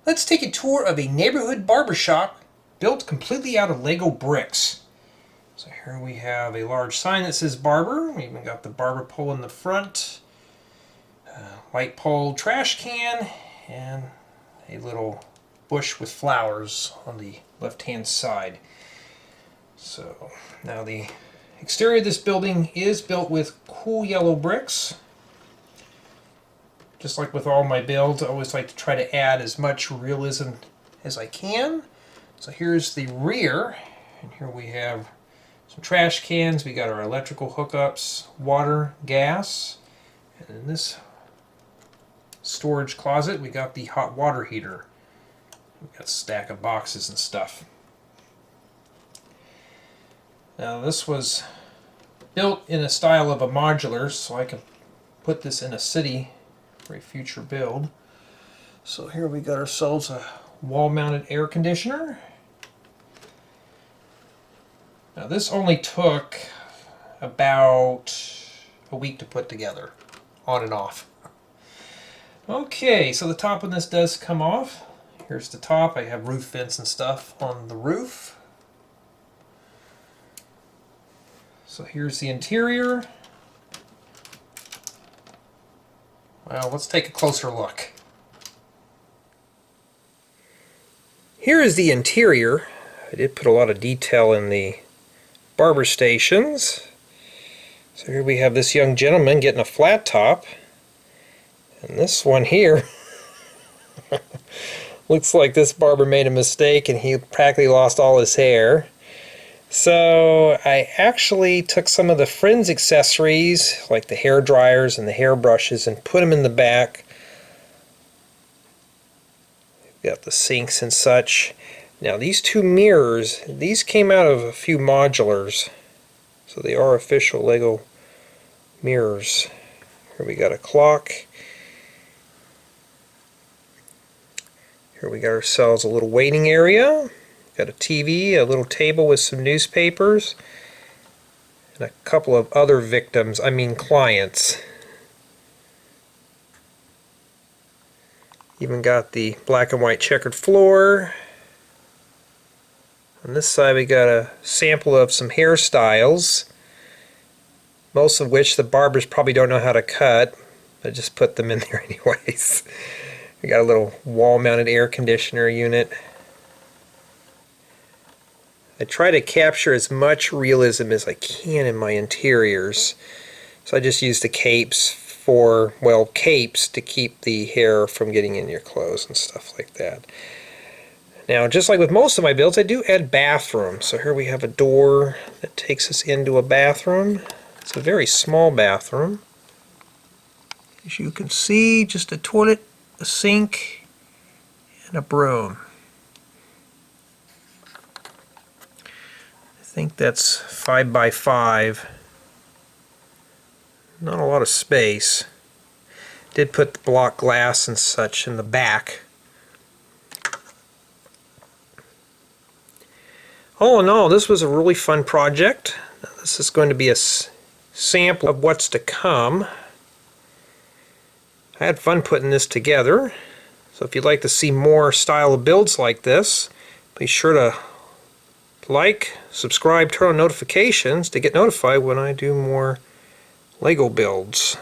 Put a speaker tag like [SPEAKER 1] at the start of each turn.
[SPEAKER 1] Let's take a tour of a neighborhood barbershop built completely out of Lego bricks. So here we have a large sign that says Barber. We even got the barber pole in the front, light pole trash can, and a little bush with flowers on the left-hand side. So now the exterior of this building is built with cool yellow bricks. Just like with all my builds, I always like to try to add as much realism as I can. So here's the rear, and here we have some trash cans. We got our electrical hookups, water, gas, and in this storage closet we got the hot water heater. We've got a stack of boxes and stuff. Now this was built in a style of a modular, so I can put this in a city for a future build. So here we got ourselves a wall-mounted air conditioner. Now this only took about a week to put together, on and off. Okay, so the top of this does come off. Here's the top. I have roof vents and stuff on the roof. So here's the interior. Well, let's take a closer look. Here is the interior. I did put a lot of detail in the barber stations. So here we have this young gentleman getting a flat top. And this one here looks like this barber made a mistake and he practically lost all his hair. So I actually took some of the Friends accessories, like the hair dryers and the hair brushes, and put them in the back. We've got the sinks and such. Now these two mirrors, these came out of a few modulars, so they are official Lego mirrors. Here we got a clock. Here we got ourselves a little waiting area. Got a TV, a little table with some newspapers, and a couple of other clients. Even got the black and white checkered floor. On this side we got a sample of some hairstyles, most of which the barbers probably don't know how to cut. I just put them in there anyways. We got a little wall-mounted air conditioner unit. I try to capture as much realism as I can in my interiors. So I just use the capes to keep the hair from getting in your clothes and stuff like that. Now, just like with most of my builds, I do add bathrooms. So here we have a door that takes us into a bathroom. It's a very small bathroom. As you can see, just a toilet, a sink, and a broom. I think that's 5 by 5. Not a lot of space. Did put the block glass and such in the back. All in all, this was a really fun project. This is going to be a sample of what's to come. I had fun putting this together. So if you'd like to see more style of builds like this, be sure to like, subscribe, turn on notifications to get notified when I do more Lego builds.